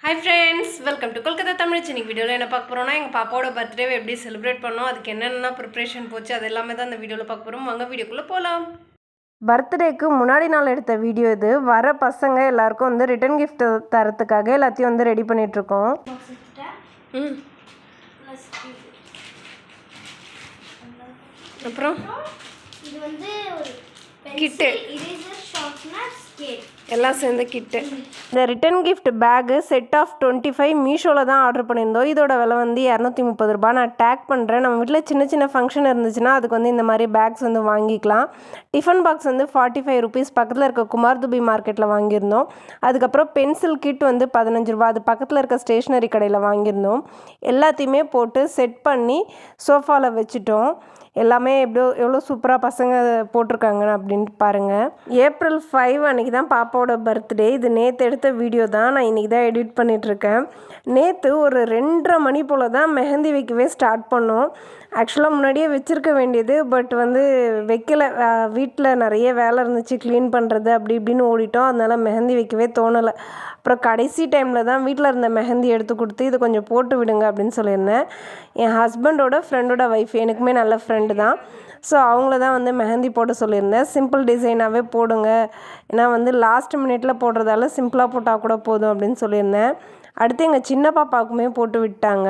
Hi friends, welcome to Kolkata Tamil. இன்னைக்கு வீடியோவில் என்ன பார்க்க போகிறோம்னா, எங்கள் பாப்பாவோட பர்த்டேவை எப்படி செலிப்ரேட் பண்ணோம், அதுக்கு என்னென்ன ப்ரிப்ரேஷன் போச்சு, அது எல்லாமே தான் இந்த வீடியோவில் பார்க்க போகிறோம். வாங்க வீடியோக்குள்ளே போகலாம். பர்த்டேக்கு முன்னாடி நாள் எடுத்த வீடியோ இது. வர பசங்க எல்லாருக்கும் வந்து ரிட்டன் கிஃப்ட் தரத்துக்காக எல்லாத்தையும் வந்து ரெடி பண்ணிகிட்ருக்கோம். அப்புறம் இது வந்து கிட்டு எல்லாம் சேர்ந்த கிட்டு. இந்த return gift pack set of 25 மீஷோவில் தான் ஆர்டர் பண்ணியிருந்தோம். இதோட விலை வந்து 230 ரூபா. நான் டேக் பண்ணுறேன். நம்ம வீட்டில் சின்ன சின்ன ஃபங்க்ஷன் இருந்துச்சுன்னா அதுக்கு வந்து இந்த மாதிரி பேக்ஸ் வந்து வாங்கிக்கலாம். டிஃபன் பாக்ஸ் வந்து 45 ருபீஸ் பக்கத்தில் இருக்க குமார் துபி மார்க்கெட்டில் வாங்கியிருந்தோம். அதுக்கப்புறம் பென்சில் கிட் வந்து 15 ரூபா, அது பக்கத்தில் இருக்க ஸ்டேஷ்னரி கடையில் வாங்கியிருந்தோம். எல்லாத்தையுமே போட்டு செட் பண்ணி சோஃபாவில் வச்சுட்டோம். எல்லாமே எவ்வளோ சூப்பராக பசங்க போட்டிருக்காங்க அப்படின்ட்டு பாருங்கள். April 5 அன்றைக்கி தான் பாப்பாவோட பர்த்டே. இது நேற்று எடுத்த வீடியோ தான். நான் இன்றைக்கி தான் எடிட் பண்ணிகிட்ருக்கேன். நேற்று ஒரு 2:30 மணி போல் தான் மெஹந்தி வைக்கவே ஸ்டார்ட் பண்ணோம். ஆக்சுவலாக முன்னாடியே வச்சுருக்க வேண்டியது, பட் வந்து வைக்கலை. வீட்டில் நிறைய வேலை இருந்துச்சு, க்ளீன் பண்ணுறது அப்படி இப்படின்னு ஓடிட்டோம். அதனால் மெஹந்தி வைக்கவே தோணலை. அப்புறம் கடைசி டைமில் தான் வீட்டில் இருந்த மெஹந்தி எடுத்து கொடுத்து இதை கொஞ்சம் போட்டு விடுங்க அப்படின்னு சொல்லியிருந்தேன். என் ஹஸ்பண்டோட ஃப்ரெண்டோட ஒய்ஃப், எனக்குமே நல்ல ஃப்ரெண்டு தான். ஸோ அவங்கள தான் வந்து மெஹந்தி போட சொல்லியிருந்தேன். சிம்பிள் டிசைனாகவே போடுங்க, ஏன்னா வந்து லாஸ்ட் மினிட்டில் போடுறதால சிம்பிளாக போட்டால் கூட போதும் அப்படின்னு சொல்லியிருந்தேன். அடுத்து எங்கள் சின்ன பாப்பாவுக்குமே போட்டு விட்டாங்க.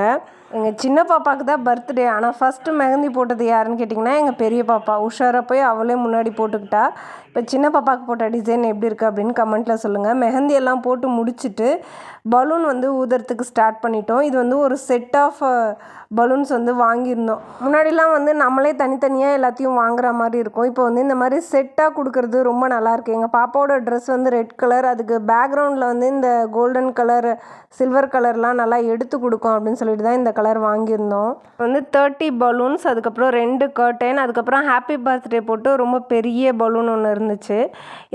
எங்கள் சின்ன பாப்பாவுக்கு தான் பர்த்டே. ஆனால் ஃபஸ்ட்டு மெஹந்தி போட்டது யாருன்னு கேட்டிங்கன்னா எங்கள் பெரிய பாப்பா. உஷாராக போய் அவளே முன்னாடி போட்டுக்கிட்டா. இப்போ சின்ன பாப்பாவுக்கு போட்ட டிசைன் எப்படி இருக்குது அப்படின்னு கமெண்ட்டில் சொல்லுங்கள். மெஹந்தி எல்லாம் போட்டு முடிச்சுட்டு பலூன் வந்து ஊதுறதுக்கு ஸ்டார்ட் பண்ணிட்டோம். இது வந்து ஒரு செட் ஆஃப் பலூன்ஸ் வந்து வாங்கியிருந்தோம். முன்னாடிலாம் வந்து நம்மளே தனித்தனியாக எல்லாத்தையும் வாங்குற மாதிரி இருக்கும். இப்போ வந்து இந்த மாதிரி செட்டாக கொடுக்குறது ரொம்ப நல்லாயிருக்கு. எங்கள் பாப்பாவோட ட்ரெஸ் வந்து ரெட் கலர், அதுக்கு பேக்ரவுண்டில் வந்து இந்த கோல்டன் கலர் சில்வர் கலர்லாம் நல்லா எடுத்து கொடுக்கும் அப்படின்னு சொல்லிட்டு தான் இந்த கலர் வாங்கியிருந்தோம். வந்து 30 பலூன்ஸ், அதுக்கப்புறம் 2 கர்டன், அதுக்கப்புறம் ஹாப்பி பர்த்டே போட்டு ரொம்ப பெரிய பலூன் ஒன்று இருந்துச்சு.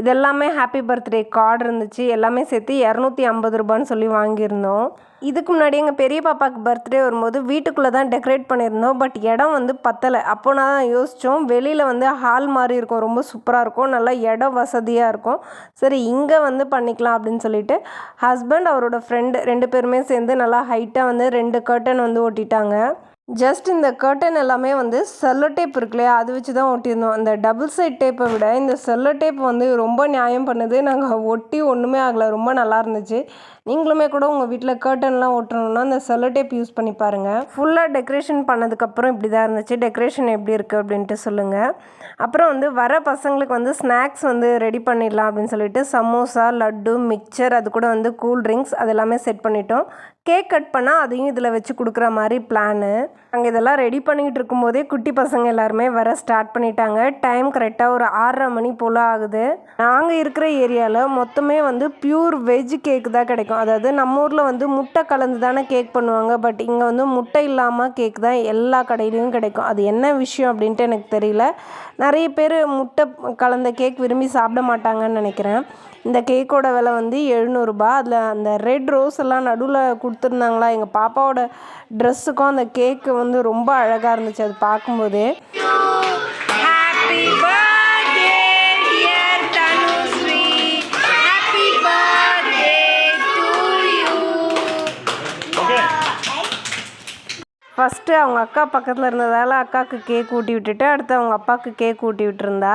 இதெல்லாமே ஹாப்பி பர்த்டே கார்டு இருந்துச்சு. எல்லாமே சேர்த்து 250 ரூபான்னு சொல்லி வாங்கியிருந்தோம். இதுக்கு முன்னாடி எங்கள் பெரிய பாப்பாவுக்கு பர்த்டே வரும்போது வீட்டுக்குள்ளே தான் டெக்கரேட் பண்ணியிருந்தோம். பட் இடம் வந்து பத்தலை. அப்போ நான் யோசித்தோம், வெளியில் வந்து ஹால் மாதிரி இருக்கும், ரொம்ப சூப்பராக இருக்கும், நல்லா இடம் வசதியாக இருக்கும், சரி இங்கே வந்து பண்ணிக்கலாம் அப்படின்னு சொல்லிட்டு ஹஸ்பண்ட் அவரோட ஃப்ரெண்டு 2 பேருமே சேர்ந்து நல்லா ஹைட்டாக வந்து 2 கர்டன் வந்து ஒட்டிட்டாங்க. ஜஸ்ட் இந்த கர்டன் எல்லாமே வந்து செல்லோ டேப் இருக்கு இல்லையா, அது வச்சு தான் ஒட்டியிருந்தோம். அந்த டபுள் சைட் டேப்பை விட இந்த செல்லோ டேப் வந்து ரொம்ப நியாயம் பண்ணுது. நாங்கள் ஒட்டி ஒன்றுமே ஆகலை, ரொம்ப நல்லா இருந்துச்சு. நீங்களுமே கூட உங்கள் வீட்டில் கர்டன்லாம் ஒட்டணுன்னா அந்த செல்லோ டேப் யூஸ் பண்ணி பாருங்கள். ஃபுல்லாக டெக்கரேஷன் பண்ணதுக்கப்புறம் இப்படி தான் இருந்துச்சு. டெக்கரேஷன் எப்படி இருக்குது அப்படின்ட்டு சொல்லுங்கள். அப்புறம் வந்து வர பசங்களுக்கு வந்து ஸ்நாக்ஸ் வந்து ரெடி பண்ணிடலாம் அப்படின்னு சொல்லிட்டு சமோசா, லட்டு, மிக்சர், அது கூட வந்து கூல் ட்ரிங்க்ஸ் அது எல்லாமே செட் பண்ணிட்டோம். கேக் கட் பண்ணால் அதையும் இதில் வச்சு கொடுக்குற மாதிரி பிளானு. நாங்கள் இதெல்லாம் ரெடி பண்ணிக்கிட்டு இருக்கும்போதே குட்டி பசங்க எல்லாருமே வர ஸ்டார்ட் பண்ணிட்டாங்க. டைம் கரெக்டாக ஒரு 6:30 மணி போல் ஆகுது. நாங்கள் இருக்கிற ஏரியாவில் மொத்தமே வந்து பியூர் வெஜ் கேக் தான் கிடைக்கும். அதாவது நம்ம ஊரில் வந்து முட்டை கலந்து தானே கேக் பண்ணுவாங்க. பட் இங்கே வந்து முட்டை இல்லாமல் கேக் தான் எல்லா கடையிலையும் கிடைக்கும். அது என்ன விஷயம் அப்படின்ட்டு எனக்கு தெரியல. நிறைய பேர் முட்டை கலந்த கேக் விரும்பி சாப்பிட மாட்டாங்கன்னு நினைக்கிறேன். இந்த கேக்கோட விலை வந்து 700 ரூபா. அதில் அந்த ரெட் ரோஸ் எல்லாம் நடுவில் கொடுத்துருந்தாங்களா, எங்கள் பாப்பாவோட ட்ரெஸ்ஸுக்கும் அந்த கேக்கு வந்து ரொம்ப அழகாக இருந்துச்சு அது பார்க்கும்போதே. ஃபஸ்ட்டு அவங்க அக்கா பக்கத்தில் இருந்ததால் அக்காவுக்கு கேக் ஊட்டி விட்டுட்டு அடுத்து அவங்க அப்பாவுக்கு கேக் ஊட்டி விட்டுருந்தா.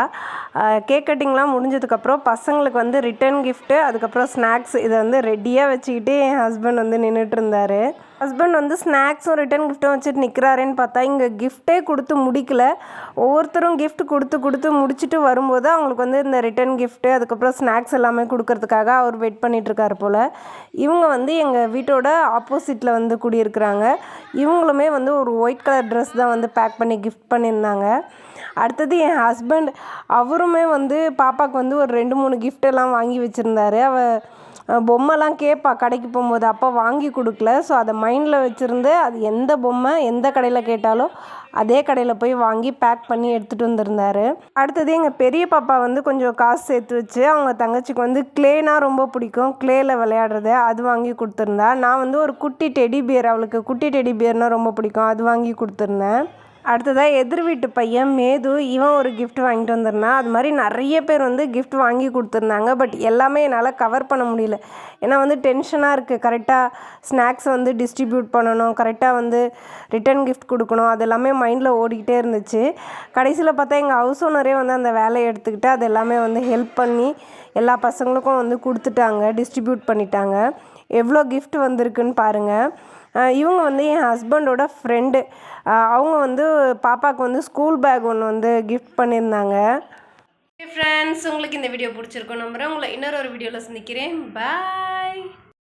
கேக் கட்டிங்லாம் முடிஞ்சதுக்கப்புறம் பசங்களுக்கு வந்து ரிட்டன் கிஃப்ட்டு, அதுக்கப்புறம் ஸ்நாக்ஸ் இதை வந்து ரெடியாக வச்சுக்கிட்டு என் ஹஸ்பண்ட் வந்து நின்றுட்டு இருந்தார். ஹஸ்பண்ட் வந்து ஸ்நாக்ஸும் ரிட்டன் கிஃப்ட்டும் வச்சுட்டு நிற்கிறாரேன்னு பார்த்தா இங்கே கிஃப்ட்டே கொடுத்து முடிக்கல. ஒவ்வொருத்தரும் கிஃப்ட் கொடுத்து முடிச்சுட்டு வரும்போது அவங்களுக்கு வந்து இந்த ரிட்டன் கிஃப்ட்டு அதுக்கப்புறம் ஸ்நாக்ஸ் எல்லாமே கொடுக்கறதுக்காக அவர் வெயிட் பண்ணிகிட்ருக்காரு போல். இவங்க வந்து எங்கள் வீட்டோட ஆப்போசிட்டில் வந்து குடியிருக்கிறாங்க. இவங்களுமே வந்து ஒரு ஒயிட் கலர் ட்ரெஸ் தான் வந்து பேக் பண்ணி கிஃப்ட் பண்ணியிருந்தாங்க. அடுத்தது என் ஹஸ்பண்ட், அவருமே வந்து பாப்பாவுக்கு வந்து ஒரு 2-3 கிஃப்டெல்லாம் வாங்கி வச்சுருந்தாரு. பொம்மைலாம் கேட்பா கடைக்கு போகும்போது, அப்போ வாங்கி கொடுக்கல. ஸோ அதை மைண்டில் வச்சுருந்து அது எந்த பொம்மை எந்த கடையில் கேட்டாலும் அதே கடையில் போய் வாங்கி பேக் பண்ணி எடுத்துகிட்டு வந்திருந்தார். அடுத்தது எங்கள் பெரிய பாப்பா வந்து கொஞ்சம் காசு சேர்த்து வச்சு அவங்க தங்கச்சிக்கு வந்து க்ளேனால் ரொம்ப பிடிக்கும், க்ளேயில் விளையாடுறது, அது வாங்கி கொடுத்துருந்தா. நான் வந்து ஒரு குட்டி டெடி பியர், அவளுக்கு குட்டி டெடி பியர்னால் ரொம்ப பிடிக்கும், அது வாங்கி கொடுத்துருந்தேன். அடுத்ததாக எதிர் வீட்டு பையன் மேது, இவன் ஒரு gift வாங்கிட்டு வந்திருந்தான். அது மாதிரி நிறைய பேர் வந்து gift வாங்கி கொடுத்துருந்தாங்க. பட் எல்லாமே என்னால் கவர் பண்ண முடியல. ஏன்னா வந்து டென்ஷனாக இருக்குது. கரெக்டாக ஸ்நாக்ஸ் வந்து டிஸ்ட்ரிபியூட் பண்ணணும், கரெக்டாக வந்து ரிட்டன் கிஃப்ட் கொடுக்கணும், அது எல்லாமே மைண்டில் ஓடிக்கிட்டே இருந்துச்சு. கடைசியில் பார்த்தா எங்கள் ஹவுஸ் ஓனரே வந்து அந்த வேலையை எடுத்துக்கிட்டு அது எல்லாமே வந்து ஹெல்ப் பண்ணி எல்லா பசங்களுக்கும் வந்து கொடுத்துட்டாங்க, டிஸ்ட்ரிபியூட் பண்ணிட்டாங்க. எவ்வளோ gift வந்திருக்குன்னு பாருங்கள். இவங்க வந்து என் ஹஸ்பண்டோட ஃப்ரெண்டு. அவங்க வந்து பாப்பாவுக்கு வந்து ஸ்கூல் பேக் ஒன்று வந்து கிஃப்ட் பண்ணியிருந்தாங்க. ஃப்ரெண்ட்ஸ், உங்களுக்கு இந்த வீடியோ பிடிச்சிருக்கோம் நம்புகிறேன். உங்களை இன்னொரு வீடியோவில் சந்திக்கிறேன். பாய்.